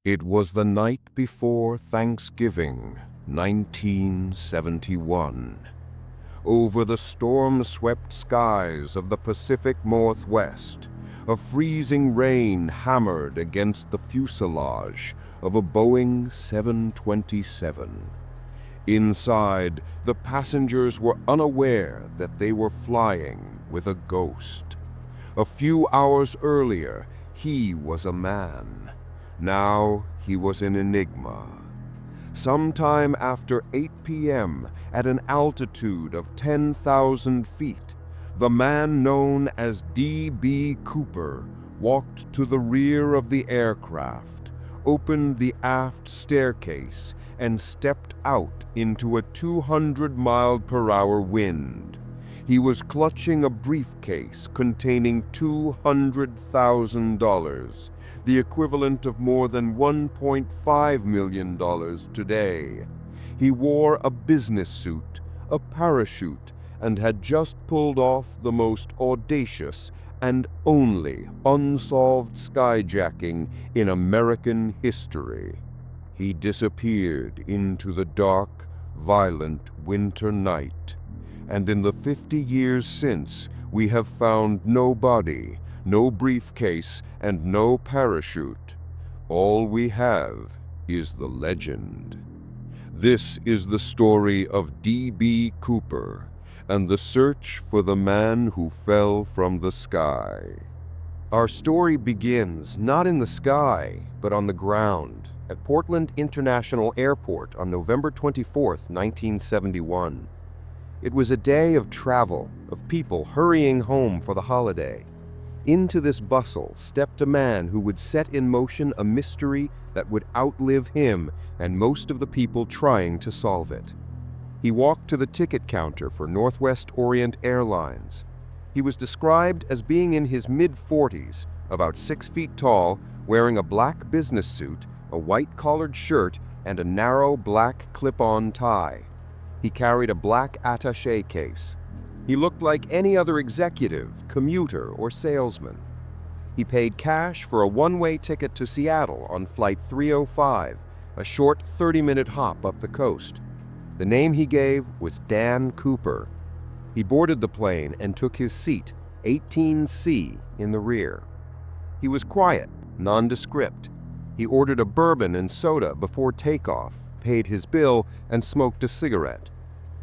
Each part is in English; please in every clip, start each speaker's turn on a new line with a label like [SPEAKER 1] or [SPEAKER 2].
[SPEAKER 1] It was the night before Thanksgiving, 1971. Over the storm-swept skies of the Pacific Northwest, a freezing rain hammered against the fuselage of a Boeing 727. Inside, the passengers were unaware that they were flying with a ghost. A few hours earlier, he was a man. Now he was an enigma. Sometime after 8 p.m., at an altitude of 10,000 feet, the man known as D.B. Cooper walked to the rear of the aircraft, opened the aft staircase, and stepped out into a 200-mile-per-hour wind. He was clutching a briefcase containing $200,000, the equivalent of more than $1.5 million today. He wore a business suit, a parachute, and had just pulled off the most audacious and only unsolved skyjacking in American history. He disappeared into the dark, violent winter night, and in the 50 years since, we have found no body, no briefcase, and no parachute. All we have is the legend. This is the story of D.B. Cooper and the search for the man who fell from the sky. Our story begins not in the sky, but on the ground, at Portland International Airport on November 24, 1971. It was a day of travel, of people hurrying home for the holiday. Into this bustle stepped a man who would set in motion a mystery that would outlive him and most of the people trying to solve it. He walked to the ticket counter for Northwest Orient Airlines. He was described as being in his mid-40s, about 6 feet tall, wearing a black business suit, a white-collared shirt, and a narrow black clip-on tie. He carried a black attaché case. He looked like any other executive, commuter, or salesman. He paid cash for a one-way ticket to Seattle on Flight 305, a short 30-minute hop up the coast. The name he gave was Dan Cooper. He boarded the plane and took his seat, 18C, in the rear. He was quiet, nondescript. He ordered a bourbon and soda before takeoff, paid his bill, and smoked a cigarette.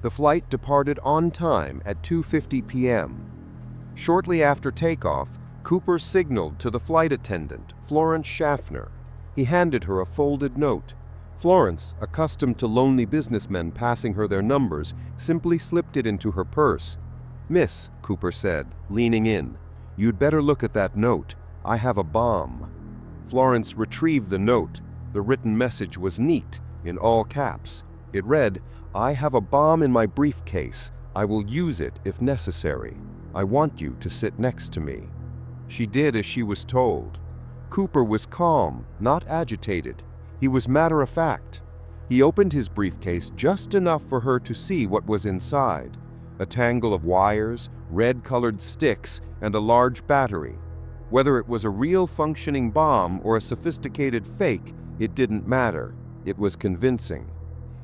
[SPEAKER 1] The flight departed on time at 2:50 p.m. Shortly after takeoff, Cooper signaled to the flight attendant, Florence Schaffner. He handed her a folded note. Florence, accustomed to lonely businessmen passing her their numbers, simply slipped it into her purse. "Miss," Cooper said, leaning in, "you'd better look at that note. I have a bomb." Florence retrieved the note. The written message was neat, in all caps. It read, "I have a bomb in my briefcase. I will use it if necessary. I want you to sit next to me." She did as she was told. Cooper was calm, not agitated. He was matter-of-fact. He opened his briefcase just enough for her to see what was inside. A tangle of wires, red-colored sticks, and a large battery. Whether it was a real functioning bomb or a sophisticated fake, it didn't matter. It was convincing.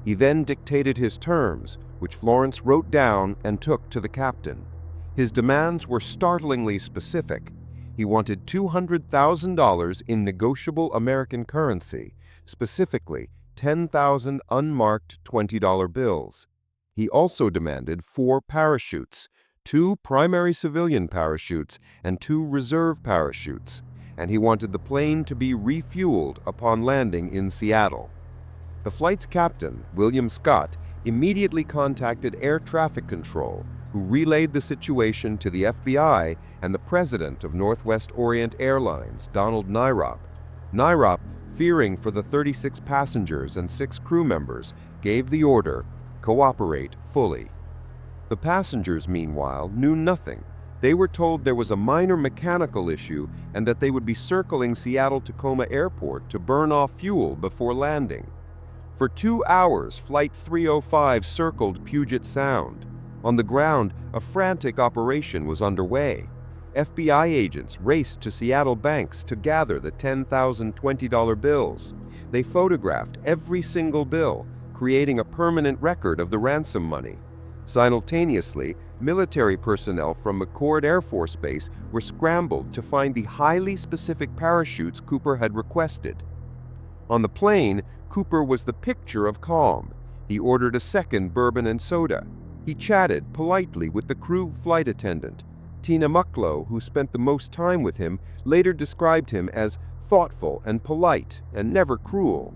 [SPEAKER 1] He then dictated his terms, which Florence wrote down and took to the captain. His demands were startlingly specific. He wanted $200,000 in negotiable American currency, specifically 10,000 unmarked $20 bills. He also demanded 4 parachutes, 2 primary civilian parachutes and 2 reserve parachutes, and he wanted the plane to be refueled upon landing in Seattle. The flight's captain, William Scott, immediately contacted air traffic control, who relayed the situation to the FBI and the president of Northwest Orient Airlines, Donald Nyrop. Nyrop, fearing for the 36 passengers and 6 crew members, gave the order, "Cooperate fully." The passengers, meanwhile, knew nothing. They were told there was a minor mechanical issue and that they would be circling Seattle-Tacoma Airport to burn off fuel before landing. For 2 hours, Flight 305 circled Puget Sound. On the ground, a frantic operation was underway. FBI agents raced to Seattle banks to gather the $10,000 $20 bills. They photographed every single bill, creating a permanent record of the ransom money. Simultaneously, military personnel from McCord Air Force Base were scrambled to find the highly specific parachutes Cooper had requested. On the plane, Cooper was the picture of calm. He ordered a second bourbon and soda. He chatted politely with the crew flight attendant. Tina Mucklow, who spent the most time with him, later described him as thoughtful and polite and never cruel.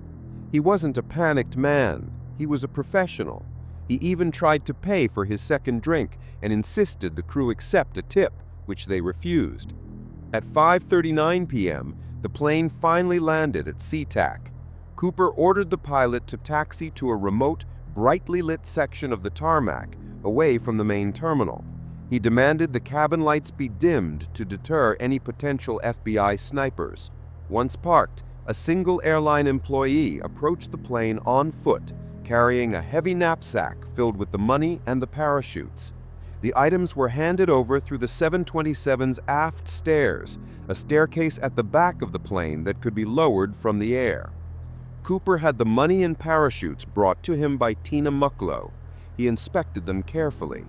[SPEAKER 1] He wasn't a panicked man. He was a professional. He even tried to pay for his second drink and insisted the crew accept a tip, which they refused. At 5:39 p.m., the plane finally landed at SeaTac. Cooper ordered the pilot to taxi to a remote, brightly lit section of the tarmac, away from the main terminal. He demanded the cabin lights be dimmed to deter any potential FBI snipers. Once parked, a single airline employee approached the plane on foot, carrying a heavy knapsack filled with the money and the parachutes. The items were handed over through the 727's aft stairs, a staircase at the back of the plane that could be lowered from the air. Cooper had the money and parachutes brought to him by Tina Mucklow. He inspected them carefully.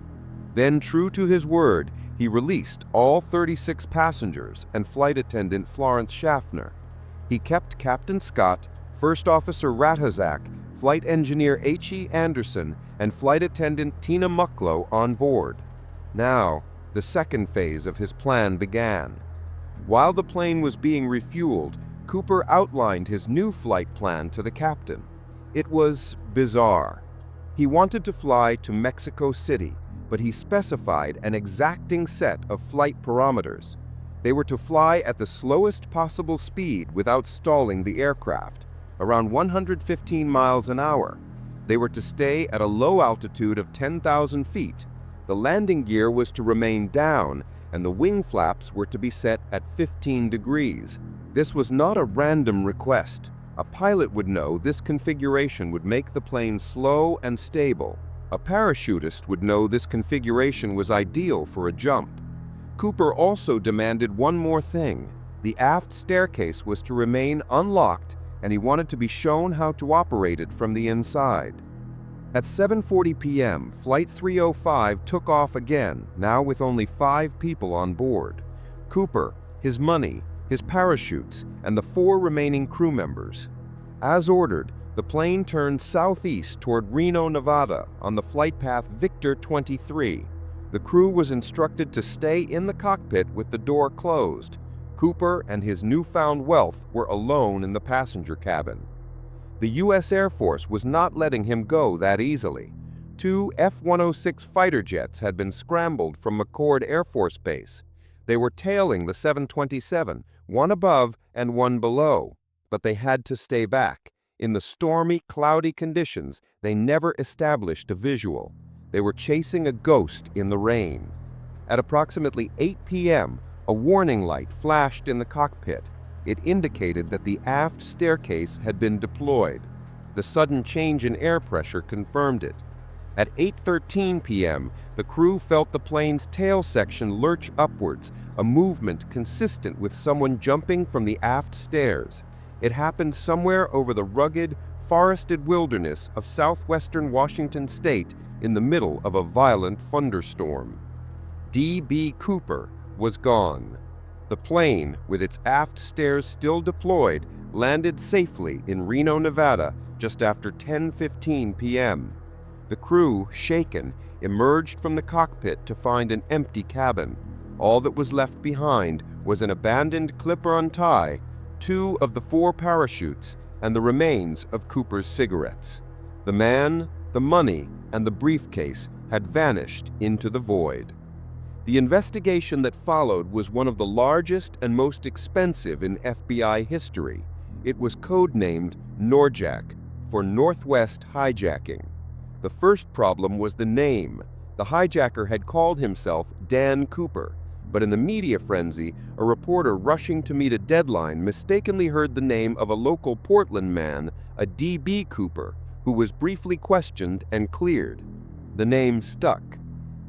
[SPEAKER 1] Then, true to his word, he released all 36 passengers and flight attendant Florence Schaffner. He kept Captain Scott, First Officer Ratazak, Flight Engineer H.E. Anderson, and Flight Attendant Tina Mucklow on board. Now, the second phase of his plan began. While the plane was being refueled, Cooper outlined his new flight plan to the captain. It was bizarre. He wanted to fly to Mexico City, but he specified an exacting set of flight parameters. They were to fly at the slowest possible speed without stalling the aircraft, around 115 miles an hour. They were to stay at a low altitude of 10,000 feet. The landing gear was to remain down, and the wing flaps were to be set at 15 degrees. This was not a random request. A pilot would know this configuration would make the plane slow and stable. A parachutist would know this configuration was ideal for a jump. Cooper also demanded one more thing. The aft staircase was to remain unlocked, and he wanted to be shown how to operate it from the inside. At 7:40 p.m., Flight 305 took off again, now with only 5 people on board. Cooper, his money, his parachutes, and the 4 remaining crew members. As ordered, the plane turned southeast toward Reno, Nevada, on the flight path Victor 23. The crew was instructed to stay in the cockpit with the door closed. Cooper and his newfound wealth were alone in the passenger cabin. The U.S. Air Force was not letting him go that easily. 2 F-106 fighter jets had been scrambled from McCord Air Force Base. They were tailing the 727, one above and one below, but they had to stay back. In the stormy, cloudy conditions, they never established a visual. They were chasing a ghost in the rain. At approximately 8 p.m., a warning light flashed in the cockpit. It indicated that the aft staircase had been deployed. The sudden change in air pressure confirmed it. At 8:13 p.m., the crew felt the plane's tail section lurch upwards, a movement consistent with someone jumping from the aft stairs. It happened somewhere over the rugged, forested wilderness of southwestern Washington state in the middle of a violent thunderstorm. D.B. Cooper was gone. The plane, with its aft stairs still deployed, landed safely in Reno, Nevada, just after 10:15 p.m. The crew, shaken, emerged from the cockpit to find an empty cabin. All that was left behind was an abandoned clip-on tie, 2 of the 4 parachutes, and the remains of Cooper's cigarettes. The man, the money, and the briefcase had vanished into the void. The investigation that followed was one of the largest and most expensive in FBI history. It was codenamed NORJAC, for Northwest Hijacking. The first problem was the name. The hijacker had called himself Dan Cooper, but in the media frenzy, a reporter rushing to meet a deadline mistakenly heard the name of a local Portland man, a D.B. Cooper, who was briefly questioned and cleared. The name stuck.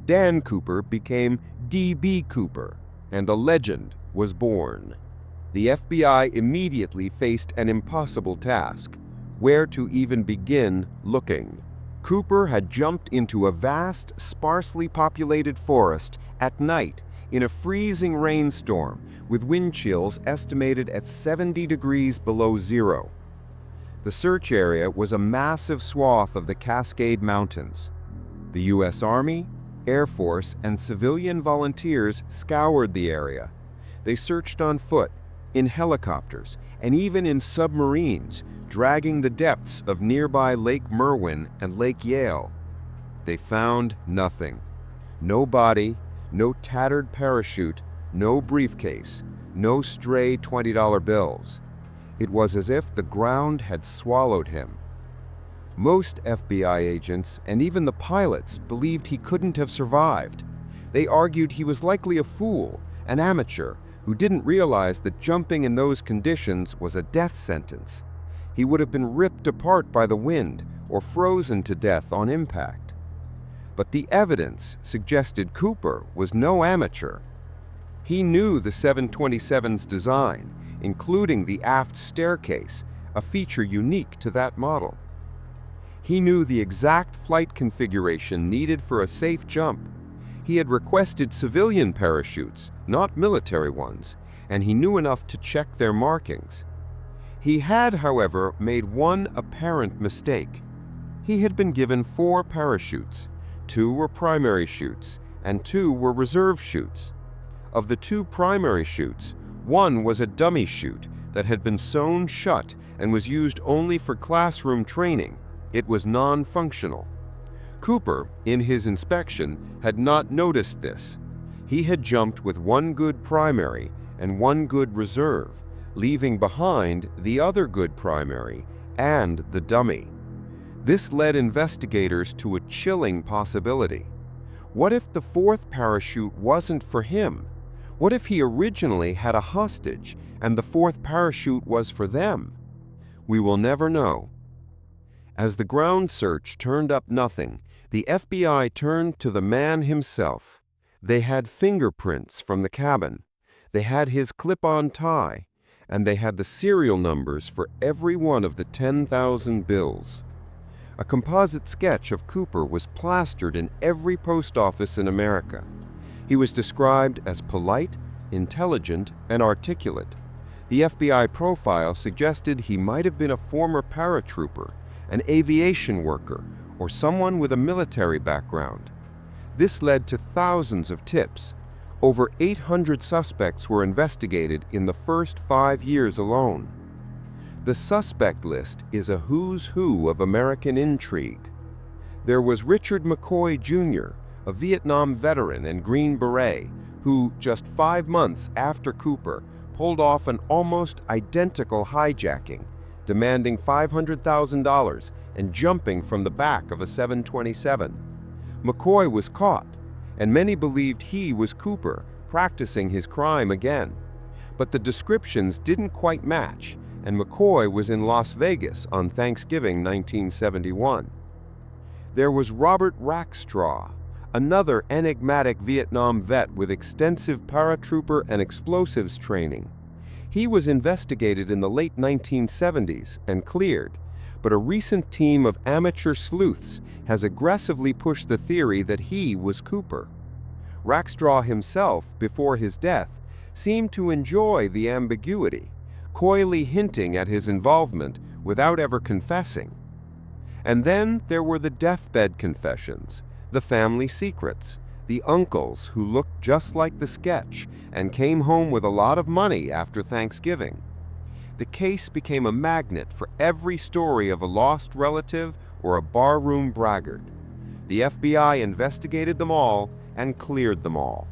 [SPEAKER 1] Dan Cooper became D.B. Cooper, and a legend was born. The FBI immediately faced an impossible task: where to even begin looking. Cooper had jumped into a vast, sparsely populated forest at night in a freezing rainstorm with wind chills estimated at 70 degrees below zero. The search area was a massive swath of the Cascade Mountains. The U.S. Army, Air Force, and civilian volunteers scoured the area. They searched on foot, in helicopters, and even in submarines, dragging the depths of nearby Lake Merwin and Lake Yale. They found nothing. No body, no tattered parachute, no briefcase, no stray $20 bills. It was as if the ground had swallowed him. Most FBI agents, and even the pilots, believed he couldn't have survived. They argued he was likely a fool, an amateur, who didn't realize that jumping in those conditions was a death sentence. He would have been ripped apart by the wind or frozen to death on impact. But the evidence suggested Cooper was no amateur. He knew the 727's design, including the aft staircase, a feature unique to that model. He knew the exact flight configuration needed for a safe jump. He had requested civilian parachutes, not military ones, and he knew enough to check their markings. He had, however, made one apparent mistake. He had been given 4 parachutes. 2 were primary chutes, and 2 were reserve chutes. Of the 2 primary chutes, one was a dummy chute that had been sewn shut and was used only for classroom training. It was non-functional. Cooper, in his inspection, had not noticed this. He had jumped with 1 good primary and 1 good reserve, leaving behind the other good primary and the dummy. This led investigators to a chilling possibility. What if the 4th parachute wasn't for him? What if he originally had a hostage and the 4th parachute was for them? We will never know. As the ground search turned up nothing, the FBI turned to the man himself. They had fingerprints from the cabin. They had his clip-on tie, and they had the serial numbers for every one of the 10,000 bills. A composite sketch of Cooper was plastered in every post office in America. He was described as polite, intelligent, and articulate. The FBI profile suggested he might have been a former paratrooper, an aviation worker, or someone with a military background. This led to thousands of tips. Over 800 suspects were investigated in the first 5 years alone. The suspect list is a who's who of American intrigue. There was Richard McCoy Jr., a Vietnam veteran and Green Beret, who, just 5 months after Cooper, pulled off an almost identical hijacking, demanding $500,000 and jumping from the back of a 727. McCoy was caught, and many believed he was Cooper, practicing his crime again. But the descriptions didn't quite match, and McCoy was in Las Vegas on Thanksgiving 1971. There was Robert Rackstraw, another enigmatic Vietnam vet with extensive paratrooper and explosives training. He was investigated in the late 1970s and cleared, but a recent team of amateur sleuths has aggressively pushed the theory that he was Cooper. Rackstraw himself, before his death, seemed to enjoy the ambiguity, coyly hinting at his involvement without ever confessing. And then there were the deathbed confessions, the family secrets, the uncles who looked just like the sketch and came home with a lot of money after Thanksgiving. The case became a magnet for every story of a lost relative or a barroom braggart. The FBI investigated them all and cleared them all.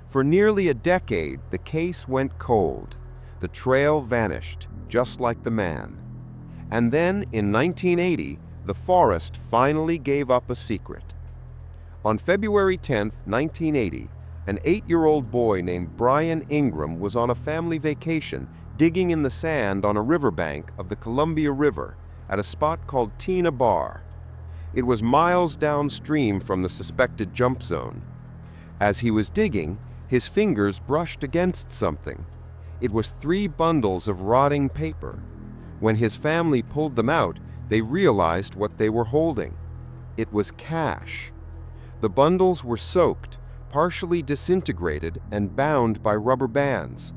[SPEAKER 1] For nearly a decade, the case went cold. The trail vanished, just like the man. And then, in 1980, the forest finally gave up a secret. On February 10, 1980, an 8-year-old boy named Brian Ingram was on a family vacation digging in the sand on a riverbank of the Columbia River at a spot called Tina Bar. It was miles downstream from the suspected jump zone. As he was digging, his fingers brushed against something. It was 3 bundles of rotting paper. When his family pulled them out, they realized what they were holding. It was cash. The bundles were soaked, partially disintegrated, and bound by rubber bands.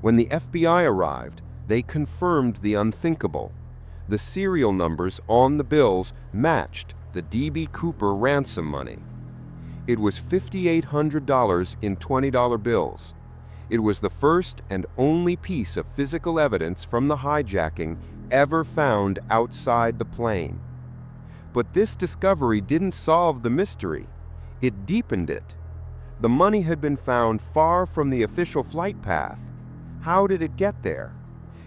[SPEAKER 1] When the FBI arrived, they confirmed the unthinkable. The serial numbers on the bills matched the D.B. Cooper ransom money. It was $5,800 in $20 bills. It was the first and only piece of physical evidence from the hijacking ever found outside the plane. But this discovery didn't solve the mystery. It deepened it. The money had been found far from the official flight path. How did it get there?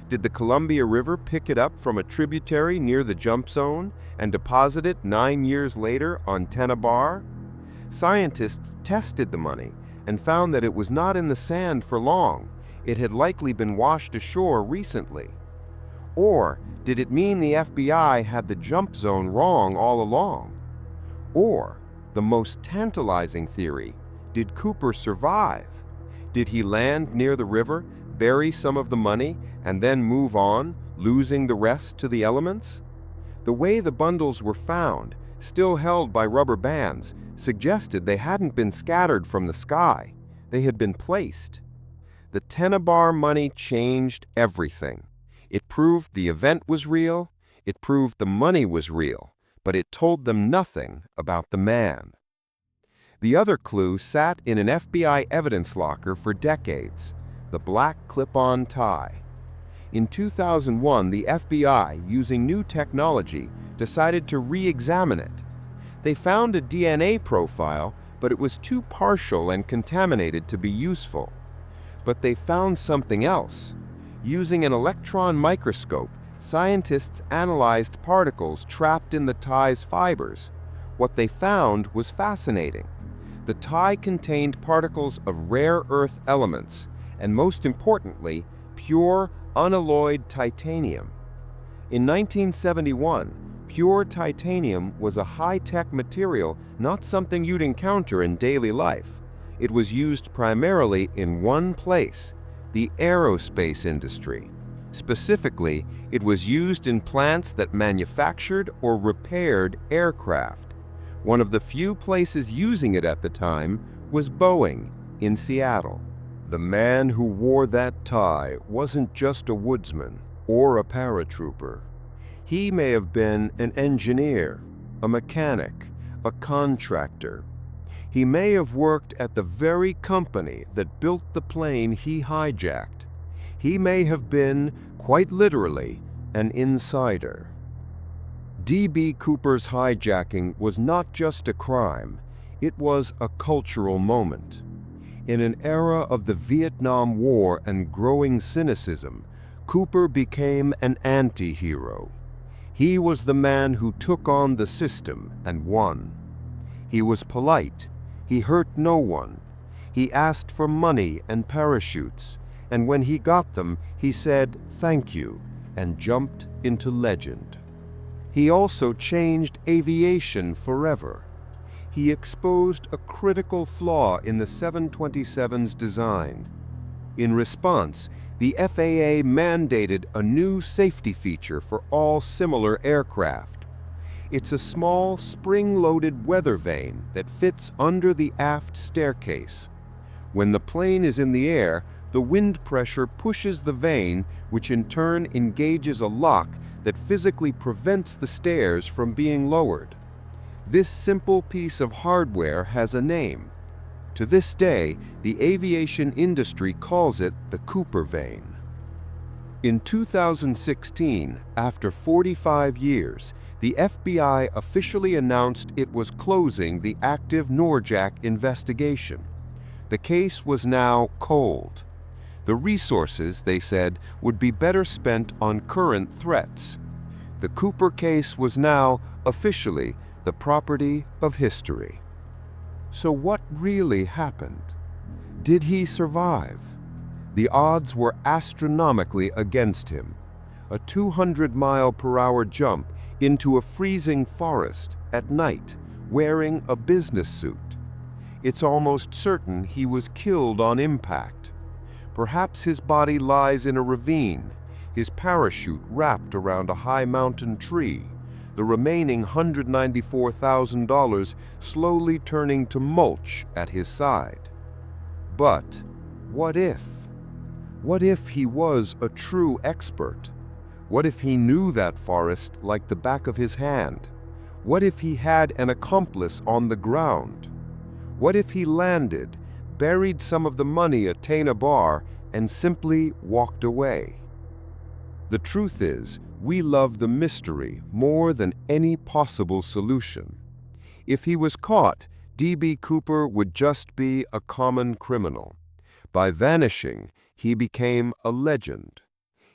[SPEAKER 1] Did the Columbia River pick it up from a tributary near the jump zone and deposit it 9 years later on Tenna Bar? Scientists tested the money and found that it was not in the sand for long. It had likely been washed ashore recently. Or did it mean the FBI had the jump zone wrong all along? Or, the most tantalizing theory, did Cooper survive? Did he land near the river, bury some of the money, and then move on, losing the rest to the elements? The way the bundles were found, still held by rubber bands, suggested they hadn't been scattered from the sky. They had been placed. The Tenna Bar money changed everything. It proved the event was real, it proved the money was real, but it told them nothing about the man. The other clue sat in an FBI evidence locker for decades: the black clip-on tie. In 2001, the FBI, using new technology, decided to re-examine it. They found a DNA profile, but it was too partial and contaminated to be useful. But they found something else. Using an electron microscope, scientists analyzed particles trapped in the tie's fibers. What they found was fascinating. The tie contained particles of rare earth elements, and most importantly, pure, unalloyed titanium. In 1971, pure titanium was a high-tech material, not something you'd encounter in daily life. It was used primarily in one place: the aerospace industry. Specifically, it was used in plants that manufactured or repaired aircraft. One of the few places using it at the time was Boeing in Seattle. The man who wore that tie wasn't just a woodsman or a paratrooper. He may have been an engineer, a mechanic, a contractor. He may have worked at the very company that built the plane he hijacked. He may have been, quite literally, an insider. D.B. Cooper's hijacking was not just a crime, it was a cultural moment. In an era of the Vietnam War and growing cynicism, Cooper became an anti-hero. He was the man who took on the system and won. He was polite. He hurt no one. He asked for money and parachutes, and when he got them, he said thank you and jumped into legend. He also changed aviation forever. He exposed a critical flaw in the 727's design. In response, the FAA mandated a new safety feature for all similar aircraft. It's a small, spring-loaded weather vane that fits under the aft staircase. When the plane is in the air, the wind pressure pushes the vane, which in turn engages a lock that physically prevents the stairs from being lowered. This simple piece of hardware has a name. To this day, the aviation industry calls it the Cooper vane. In 2016, after 45 years, the FBI officially announced it was closing the active Norjack investigation. The case was now cold. The resources, they said, would be better spent on current threats. The Cooper case was now, officially, the property of history. So what really happened? Did he survive? The odds were astronomically against him. A 200-mile-per-hour jump into a freezing forest at night, wearing a business suit. It's almost certain he was killed on impact. Perhaps his body lies in a ravine, his parachute wrapped around a high mountain tree, the remaining $194,000 slowly turning to mulch at his side. But what if? What if he was a true expert? What if he knew that forest like the back of his hand? What if he had an accomplice on the ground? What if he landed, buried some of the money at Tana Bar, and simply walked away? The truth is, we love the mystery more than any possible solution. If he was caught, D.B. Cooper would just be a common criminal. By vanishing, he became a legend.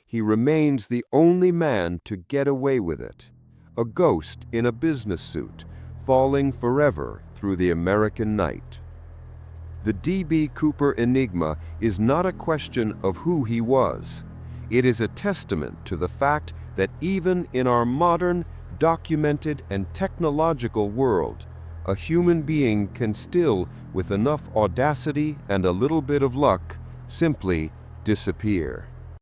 [SPEAKER 1] He remains the only man to get away with it, a ghost in a business suit, falling forever through the American night. The D.B. Cooper enigma is not a question of who he was. It is a testament to the fact that even in our modern, documented, and technological world, a human being can still, with enough audacity and a little bit of luck, simply disappear.